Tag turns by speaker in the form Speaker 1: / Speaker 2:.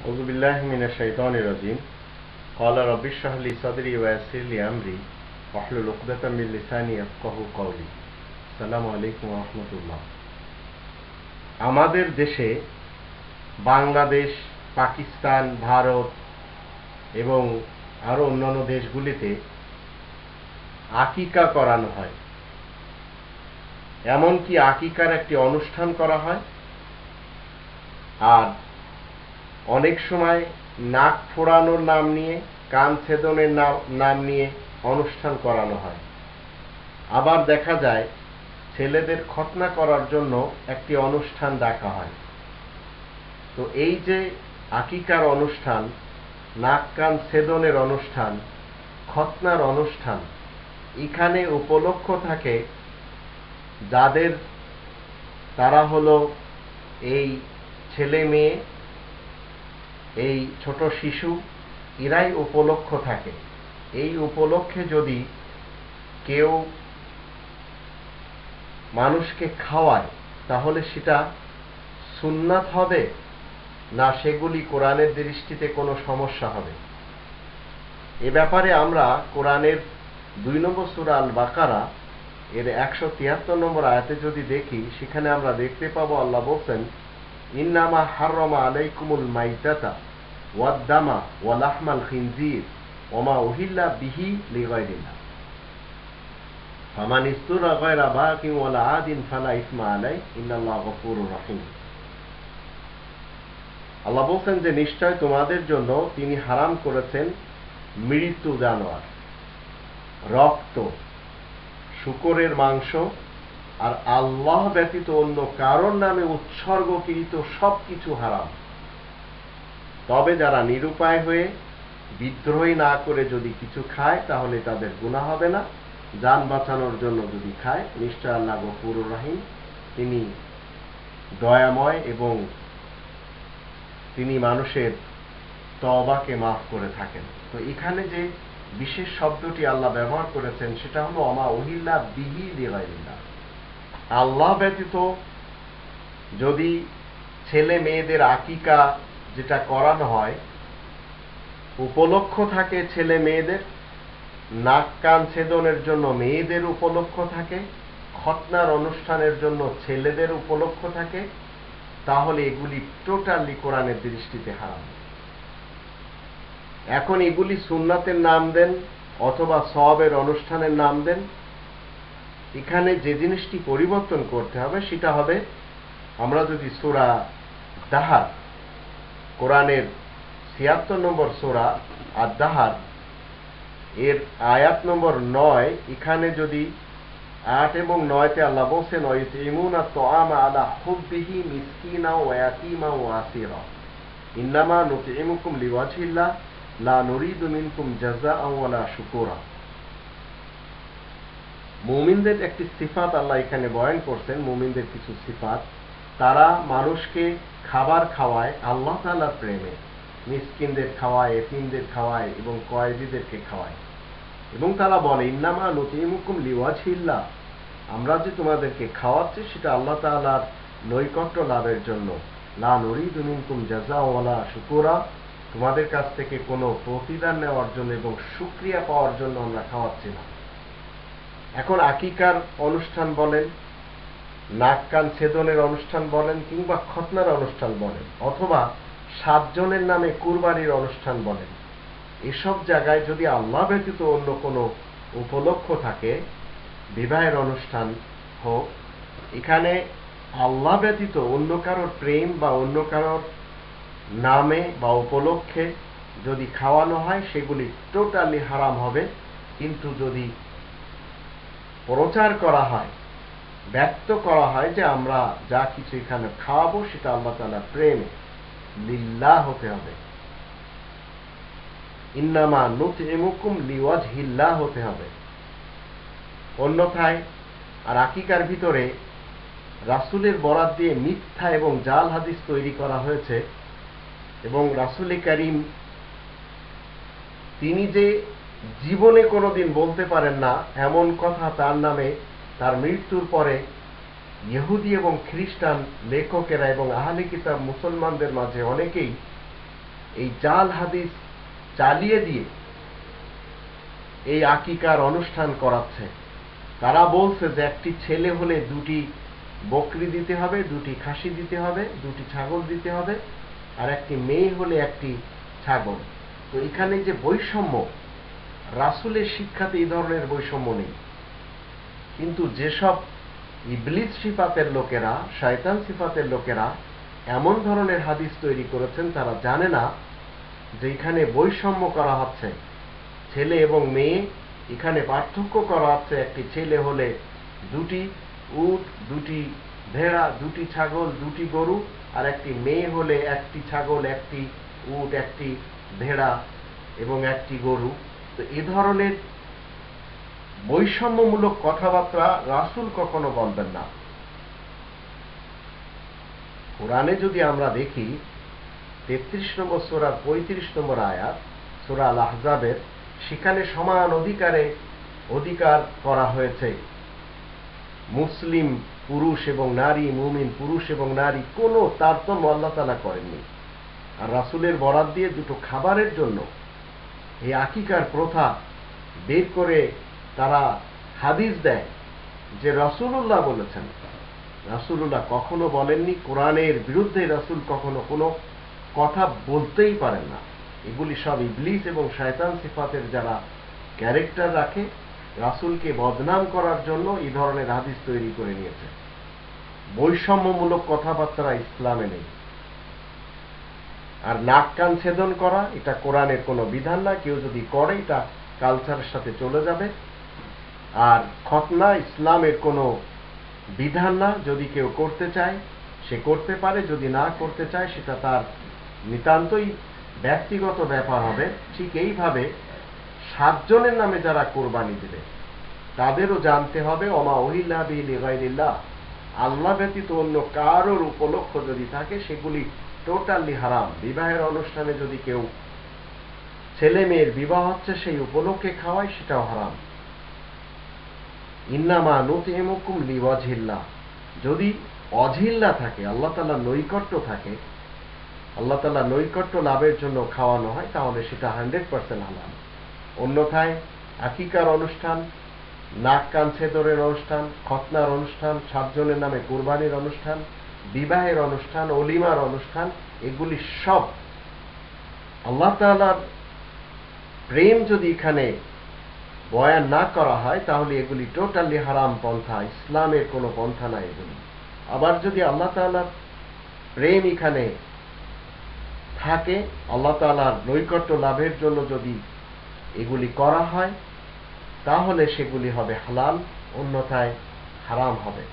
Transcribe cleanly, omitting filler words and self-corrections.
Speaker 1: أعوذ بالله من الشيطان الرجيم قال رب اشرح لي صدري ويسر لي أمري واحلل عقدة من লিসানি يفقهوا قولي আসসালামু আলাইকুম ওয়া রাহমাতুল্লাহ। আমাদের দেশে বাংলাদেশ, পাকিস্তান, ভারত এবং আরো অন্যান্য দেশগুলিতে আকিকা করানো হয়। এমনকি আকিকার একটি অনুষ্ঠান করা হয়। আর অনেক সময় নাক ফোড়ানোর নাম নিয়ে, কান ছেদনের নাম নিয়ে অনুষ্ঠান করানো হয়। আবার দেখা যায় ছেলেদের খতনা করার জন্য একটি অনুষ্ঠান ডাকা হয়। তো এই যে আকিকার অনুষ্ঠান, নাক কান ছেদনের অনুষ্ঠান, খতনার অনুষ্ঠান, এখানে উপলক্ষ থাকে যাদের, তারা হলো এই ছেলে মেয়ে, এই ছোট শিশু, এরাই উপলক্ষ থাকে। এই উপলক্ষে যদি কেউ মানুষকে খাওয়ায় তাহলে সেটা সুন্নাত হবে না সেগুলি কোরআনের দৃষ্টিতে কোনো সমস্যা হবে? এ ব্যাপারে আমরা কোরআনের 2 নম্বর সূরা আল বাকারা এর 173 নম্বর আয়াতে যদি দেখি, সেখানে আমরা দেখতে পাবো আল্লাহ বলছেন, ইন্নামা হাররামা আলাইকুমুল মাইতাতা ওয়াদ-দামা ওয়া লাহমাল খিনজির ওয়া মা উহিল্লা বিহি লিগায়রিল্লাহ ফামান ইসতুরা গায়রা বাগিন ওয়ালা আদিন ফালা ইসমা আলাইহি ইন্নাল্লাহা গফুরুর রহিম। আল্লাহ বলছেন যে নিশ্চয় তোমাদের জন্য তিনি হারাম করেছেন মৃত্যু জানোয়ার, রক্ত, শূকরের মাংস আর আল্লাহ ব্যতীত অন্য কারোর নামে উৎসর্গকৃত সবকিছু হারাম। তবে যারা নিরুপায় হয়ে বিদ্রোহী না করে যদি কিছু খায় তাহলে তাদের গুনাহ হবে না। জান বাঁচানোর জন্য যদি খায়, নিশ্চয় আল্লাহ গফুরুর রহিম, তিনি দয়াময় এবং তিনি মানুষের তওবাকে মাফ করে থাকেন। তো এখানে যে বিশেষ শব্দটি আল্লাহ ব্যবহার করেছেন সেটা হলো ওয়া মা উহিল্লা বিহি লিগায়রিল্লাহ। আল্লাহ ব্যতীত যদি ছেলে মেয়েদের আকিকা যেটা করানো হয়, উপলক্ষ থাকে ছেলে মেয়েদের, নাক কান ছেদনের জন্য মেয়েদের উপলক্ষ থাকে, খতনার অনুষ্ঠানের জন্য ছেলেদের উপলক্ষ থাকে, তাহলে এগুলি টোটালি কোরআনের দৃষ্টিতে হারাম। এখন এগুলি সুন্নাতের নাম দেন অথবা সওয়াবের অনুষ্ঠানের নাম দেন, এখানে যে জিনিসটি পরিবর্তন করতে হবে সেটা হবে, আমরা যদি সূরা দাহার, কোরআনের 76 নম্বর সূরা আদ-দাহার এর আয়াত নম্বর 9, এখানে যদি 8 এবং 9তে আল্লাহ বলছেন ওয়ায়ুতিমুনা আত-তাআমা আলা হুব্বিহি মিসকিনা ওয়া ইয়াতীমা ওয়া আসীরা ইন্নামা নুতঈমুকুম লিওয়াজহিল্লাহ লা নুরিদু মিনকুম জাযাআন ওয়ালা শুকুরা। মুমিনদের একটি সিফাত আল্লাহ এখানে বয়ান করছেন, মুমিনদের কিছু সিফাত। তারা মানুষকে খাবার খাওয়ায় আল্লাহ তাআলার প্রেমে, মিসকিনদের খাওয়ায়, এতিমদের খাওয়ায় এবং কয়েদিদেরকে খাওয়ায়। এবং তারা বলে ইন্নামা নুতঈমুকুম লিওয়াজহিল্লাহ, আমরা যে তোমাদেরকে খাওয়াচ্ছি সেটা আল্লাহ তাআলার নৈকট্য লাভের জন্য। লা নুরিদু মিনকুম জাযাআন ওয়ালা শুকুরা, তোমাদের কাছ থেকে কোনো প্রতিদান নেওয়ার জন্য এবং শুকরিয়া পাওয়ার জন্য আমরা খাওয়াচ্ছি না। এখন আকিকার অনুষ্ঠান বলেন, নাক কান ছেদনের অনুষ্ঠান বলেন, কিংবা খতনার অনুষ্ঠান বলেন, অথবা 7 জনের নামে কুরবানির অনুষ্ঠান বলেন, এসব জায়গায় যদি আল্লাহ ব্যতীত অন্য কোনো উপলক্ষ থাকে, বিবাহের অনুষ্ঠান হোক, এখানে আল্লাহ ব্যতীত অন্য কারোর প্রেম বা অন্য কারোর নামে বা উপলক্ষে যদি খাওয়ানো হয় সেগুলি টোটালি হারাম হবে। কিন্তু যদি প্রচার করা হয়, ব্যক্ত করা হয় যে আমরা যা কিছু এখানে খাওয়াবো সেটা আল্লাহ তাআলার প্রেমে, লিল্লাহ হতে হবে, ইন্নামা নুতঈমুকুম লিওয়াজহিল্লাহ হতে হবে। অন্যথায় আর আকিকার ভিতরে রাসূলের বরাত দিয়ে মিথ্যা এবং জাল হাদিস তৈরি করা হয়েছে। এবং রাসূল কারীম তিনি যে জীবনে কোনোদিন বলতে পারেন না এমন কথা তার নামে তার মৃত্যুর পরে ইহুদি এবং খ্রিস্টান লেখকেরা এবং আহলে কিতাব মুসলমানদের মাঝে অনেকেই এই জাল হাদিস চালিয়ে দিয়ে এই আকিকার অনুষ্ঠান করাচ্ছে। তারা বলছে যে একটি ছেলে হলে 2টি বকরি দিতে হবে, 2টি খাসি দিতে হবে, 2টি ছাগল দিতে হবে, আর একটি মেয়ে হলে 1টি ছাগল। তো এখানে যে বৈষম্য, রাসূলের শিক্ষাতে এই ধরনের বৈষম্য নেই। কিন্তু যেসব ইবলিস সিফাতের লোকেরা, শয়তান সিফাতের লোকেরা এমন ধরনের হাদিস তৈরি করেছেন, তারা জানে না যে এখানে বৈষম্য করা হচ্ছে ছেলে এবং মেয়ে। এখানে পার্থক্য করা হচ্ছে, একটি ছেলে হলে 2টি উট, 2টি ভেড়া, 2টি ছাগল, 2টি গরু, আর একটি মেয়ে হলে 1টি ছাগল, 1টি উট, 1টি ভেড়া এবং 1টি গরু। তো এ ধরনের বৈষম্যমূলক কথাবার্তা রাসূল কখনো বলবেন না। কোরআনে যদি আমরা দেখি 33 নম্বর সূরার 35 নম্বর আয়াত, সূরা আল আহজাবের, সেখানে সমান অধিকার করা হয়েছে। মুসলিম পুরুষ এবং নারী, মুমিন পুরুষ এবং নারী, কোনো তারতম্য আল্লাহ তাআলা করেননি। আর রাসূলের বরাত দিয়ে 2টো খাবারের জন্য এই আকিকার প্রথা বের করে তারা হাদিস দেয় যে রাসূলুল্লাহ বলেছেন। রাসূলুল্লাহ কখনো বলেননি। কোরআনের বিরুদ্ধে রাসূল কখনো কোনো কথা বলতেই পারেন না। এগুলি সব ইবলিস এবং শয়তান সিফাতের যারা ক্যারেক্টার রাখে, রাসূলকে বদনাম করার জন্য এই ধরনের হাদিস তৈরি করে নিয়েছে। বৈষম্যমূলক কথাবার্তা ইসলামে নেই। আর নাক কান ছেদন করা, এটা কোরআনের কোনো বিধান না। কেউ যদি করে, এটা কালচারের সাথে চলে যাবে। আর খতনা ইসলামের কোনো বিধান না। যদি কেউ করতে চায় সে করতে পারে, যদি না করতে চায় সেটা তার নিতান্তই ব্যক্তিগত ব্যাপার হবে। ঠিক এইভাবে 7 জনের নামে যারা কোরবানি দেবে তাদেরও জানতে হবে ওমা উহিল্লা বিহি লিগাইরিল্লাহ, আল্লাহ ব্যতীত অন্য কারোর উপলক্ষ যদি থাকে সেগুলি টোটালি হারাম। বিবাহের অনুষ্ঠানে যদি কেউ ছেলে মেয়ের বিবাহ হচ্ছে সেই উপলক্ষে খাওয়ায়, সেটাও হারাম। ইন্নামা নুতিমুকুম লিওয়াজহিল্লাহ, যদি অজিল্লা থাকে, আল্লাহ তাআলার নৈকট্য থাকে, আল্লাহ তাআলার নৈকট্য লাভের জন্য খাওয়ানো হয়, তাহলে সেটা 100% হালাল। অন্যথায় আকিকার অনুষ্ঠান, নাক কান ছেদনের অনুষ্ঠান, খতনার অনুষ্ঠান, 7 জনের নামে কুরবানির অনুষ্ঠান, বিবাহের অনুষ্ঠান, অলিমার অনুষ্ঠান, এগুলি সব আল্লাহ তাআলার প্রেম যদি এখানে বয়ান না করা হয়, তাহলে এগুলি টোটালি হারাম পন্থা, ইসলামের কোনো পন্থা না এগুলি। আবার যদি আল্লাহ তাআলার প্রেম এখানে থাকে, আল্লাহ তাআলার নৈকট্য লাভের জন্য যদি এগুলি করা হয়, তাহলে সেগুলি হবে হালাল, অন্যথায় হারাম হবে।